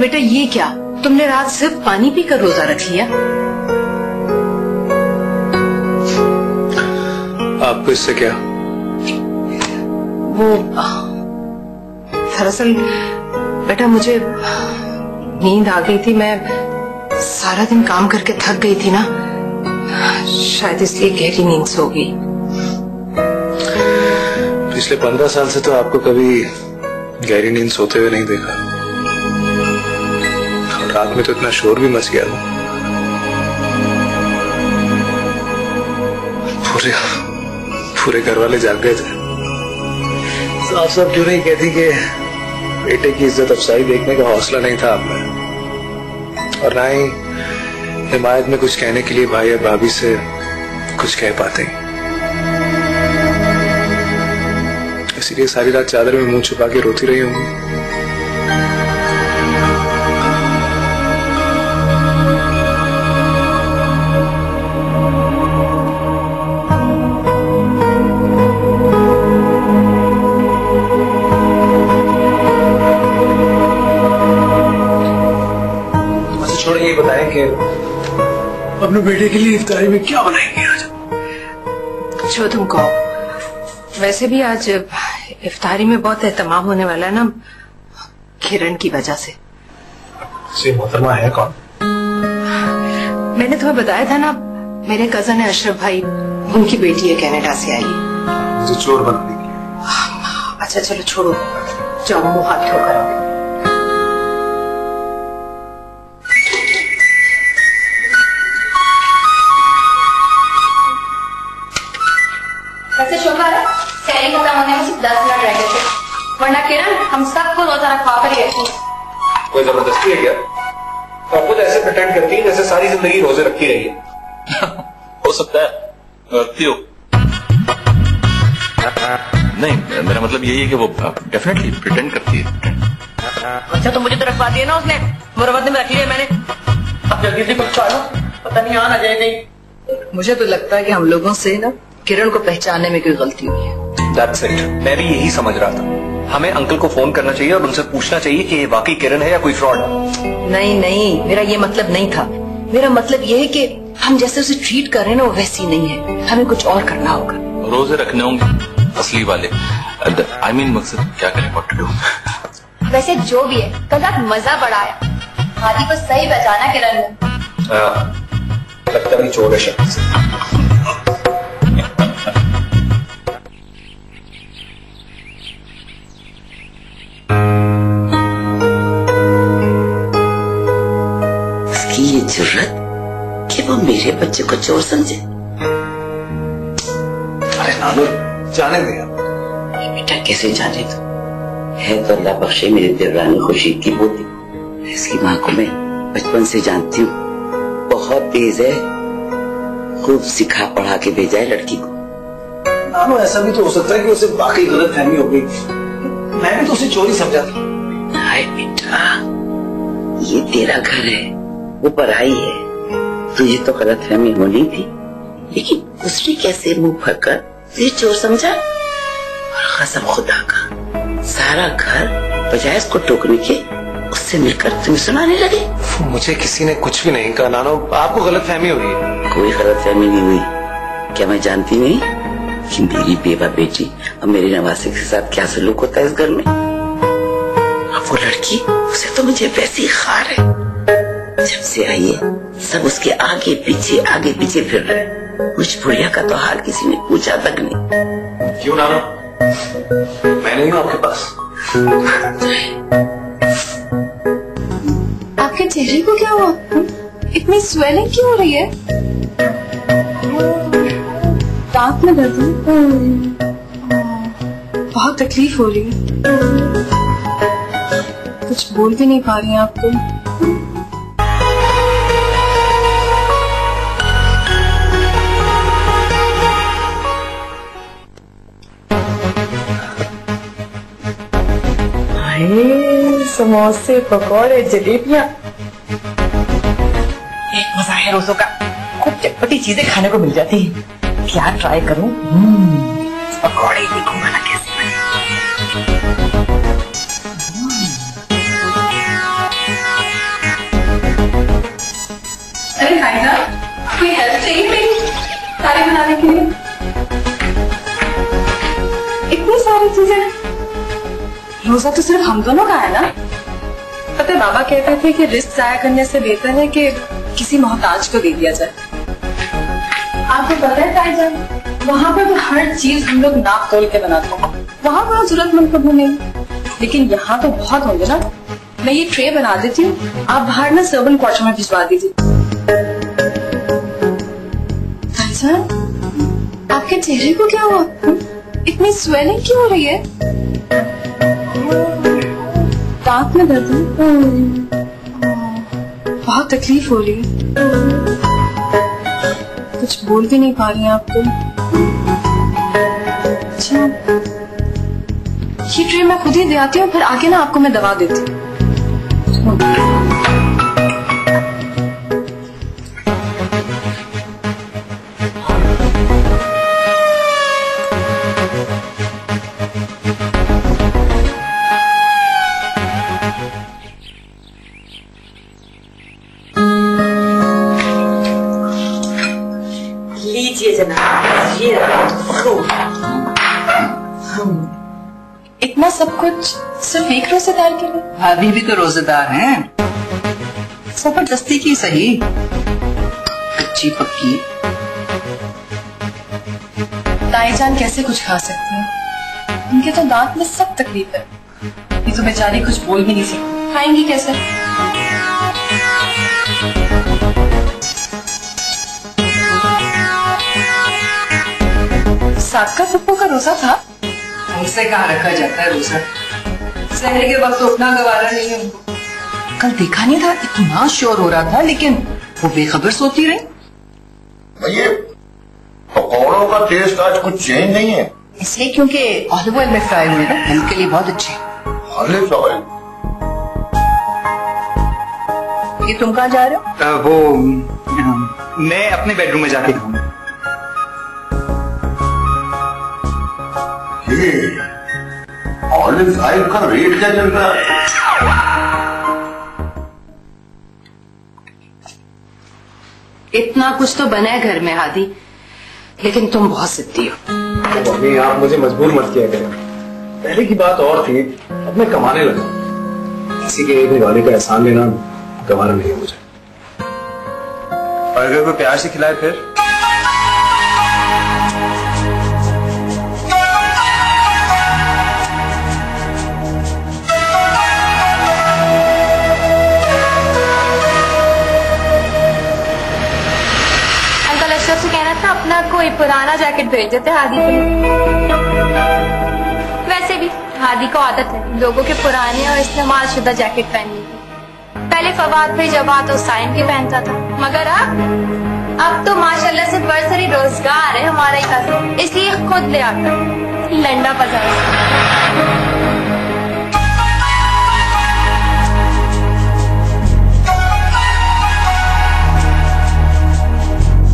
बेटा ये क्या, तुमने रात सिर्फ पानी पीकर रोजा रख लिया? आपको इससे क्या? वो दरअसल बेटा मुझे नींद आ गई थी, मैं सारा दिन काम करके थक गई थी ना, शायद इसलिए गहरी नींद सो गई। पिछले 15 साल से तो आपको कभी गहरी नींद सोते हुए नहीं देखा, और रात में तो इतना शोर भी मच गया था। पूरे घर वाले जाग गए थे। साफ साफ क्यों नहीं कहती कि बेटे की इज्जत अफसाई देखने का हौसला नहीं था आप में, और ना ही हिमायत में कुछ कहने के लिए भाई या भाभी से कुछ कह पाते। इसीलिए सारी रात चादर में मुंह छुपा के रोती रही होंगी। ये बताएं कि अपने बेटे के लिए इफ्तारी में क्या बनाएंगे आज? जो तुम कहो। वैसे भी आज इफ्तारी में बहुत एहतमाम होने वाला है ना, किरण की वजह से। मोहतरमा है कौन? मैंने तुम्हें बताया था ना, मेरे कजन है अशरफ भाई, उनकी बेटी है कनाडा से आई। मुझे चोर बनाने के लिए। अच्छा चलो छोड़ो, जाओ मुंह हाथ धोकर। वैसे शुक्र है सैरी खत्म होने में सिर्फ 10 मिनट रह गए थे, वरना किरण हम सबको रोजा रखवा कर ही रखी। कोई जबरदस्ती है क्या? तो आपको तो ऐसे प्रिटेंड करती है जैसे सारी जिंदगी रोजे रखती रही है। हो सकता है रखती हो। नहीं, मेरा मतलब यही है कि वो डेफिनेटली प्रिटेंड करती है। अच्छा तो मुझे तो रखवा दिया ना उसने, मुरवत में रख लिया मैंने। अब जल्दी से कुछ चालो, पता नहीं आ ना जाए कहीं। मुझे तो लगता है कि हम लोगों से ना किरण को पहचानने में कोई गलती हुई है। That's it. मैं भी यही समझ रहा था। हमें अंकल को फोन करना चाहिए और उनसे पूछना चाहिए कि ये वाकई किरण है या कोई फ्रॉड है। नहीं नहीं, मेरा ये मतलब नहीं था। मेरा मतलब ये है कि हम जैसे उसे ट्रीट कर रहे हैं ना, वो वैसी नहीं है। हमें कुछ और करना होगा। रोजे रखने होंगे असली वाले। I mean, मकसद क्या करें, what to do? वैसे जो भी है, कल रात मजा बड़ा आया। हादी को सही पहचाना किरण ने। लगता नहीं चोर है शक्ल से। ये जरूरत कि वो मेरे बच्चे को चोर समझे। अरे नानू जाने दे बेटा, कैसे जाने दो? है तो अल्लाह बख्शे मेरी देवरानी खुर्शीद की पोती। इसकी माँ को मैं बचपन से जानती हूँ, बहुत तेज है, खूब सिखा पढ़ा के भेजा है लड़की को। नानू ऐसा भी तो हो सकता है कि उसे वाकई गलत फहमी हो गई। मैं भी तो उसे चोरी समझा था। हाय बेटा, ये तेरा घर है, वो पराई है, तुझे तो गलत फहमी होनी थी, लेकिन उसने कैसे मुंह भरकर तुझे चोर समझा? और कसम खुदा का, सारा घर बजाय उसको टोकने के उससे मिलकर तुम्हें सुनाने लगे। मुझे किसी ने कुछ भी नहीं कहा नानो, आपको गलत फहमी हुई है। कोई गलत फहमी नहीं हुई। क्या मैं जानती नहीं कि मेरी बेवा बेटी और मेरे नवासे के साथ क्या सलूक होता है इस घर में? अब वो लड़की, उसे तो मुझे वैसी खार है। जब से आई है सब उसके आगे पीछे फिर रहे। मुझ बुढ़िया का तो हाल किसी ने पूछा तक नहीं। क्यों नानो, मैं नहीं हूँ आपके पास। आपके चेहरे को क्या हुआ? इतनी स्वेलिंग क्यों हो रही है? दांत में दर्द है? बहुत तकलीफ हो रही है। कुछ बोल भी नहीं पा रही हैं आप तो। समोसे, पकौड़े, जलेबियाँ, एक मजा है रोजों का। खूब चटपटी चीजें खाने को मिल जाती है। क्या ट्राई करूं? पकौड़े देखूंगा ना कैसे बने। भाईजान, कोई हेल्प चाहिए मेरी तारीख बनाने के लिए? इतनी सारी चीजें। रोजा तो सिर्फ हम दोनों का है ना? पता है बाबा कहते थे कि रिस्क जाया करने से बेहतर है कि किसी मोहताज को दे दिया जाए। आपको पता है भाईजान, वहाँ पर तो हर चीज हम लोग नाप तोल के बनाते हैं, वहाँ पर जरूरतमंद को ढूंढेंगे, लेकिन यहाँ तो बहुत होंगे ना। मैं ये ट्रे बना देती हूँ, आप बाहर ना सर्वेंट क्वार्टर में भिजवा दीजिए। भाईजान, आपके चेहरे को क्या हुआ? इतनी स्वेलिंग क्यों हो रही है? दांत में दर्द है? बहुत तकलीफ हो रही है, कुछ बोल भी नहीं पा रही हैं आप तो। अच्छा, ये ट्रे मैं खुद ही दे आती हूँ, फिर आगे ना आपको मैं दवा देती हूँ। लीजिए जनाब, ये इतना सब कुछ सिर्फ एक रोजेदार के लिए? भाभी भी तो रोजेदार हैं, जबरदस्ती की सही, कच्ची पक्की। ताईजान कैसे कुछ खा सकते हैं? उनके तो दांत में सब तकलीफ है, ये तो बेचारी कुछ बोल भी नहीं सकती, खाएंगी कैसे? साका फुप्पो का रोजा था? हमसे कहाँ रखा जाता है रोजा, सहरे के वक्त तो उतना गवारा नहीं है उनको। कल देखा नहीं था, इतना शोर हो रहा था, लेकिन वो बेखबर सोती रही। भैया पकौड़ों का टेस्ट आज कुछ चेंज नहीं है, इसलिए क्योंकि ऑलिव ऑयल में फ्राई हुए ना, हेल्थ के लिए बहुत अच्छे। Olive oil? ये तुम कहाँ जा रहे हो? वो मैं अपने बेडरूम में जाके खाऊंगा। ऑलिव ऑयल का रेट क्या चल रहा है? इतना कुछ तो बना है घर में हादी, लेकिन तुम बहुत जिद्दी हो। मम्मी आप मुझे मजबूर मत किया करें, पहले की बात और थी, अब मैं कमाने लगा, किसी के एक निवाले का एहसान लेना गवारा नहीं है मुझे। और अगर कोई प्यार से खिलाए फिर? से कहना था अपना कोई पुराना जैकेट भेज देते हादी के लिए। वैसे भी हादी को आदत है लोगों के पुराने और इस्तेमाल शुदा जैकेट पहनने की। पहले फवाद भाई जब आता तो साइन के पहनता था, मगर अब तो माशाल्लाह से बरसरी रोजगार है हमारे घर, इसलिए खुद ले आता लंडा बाजार से।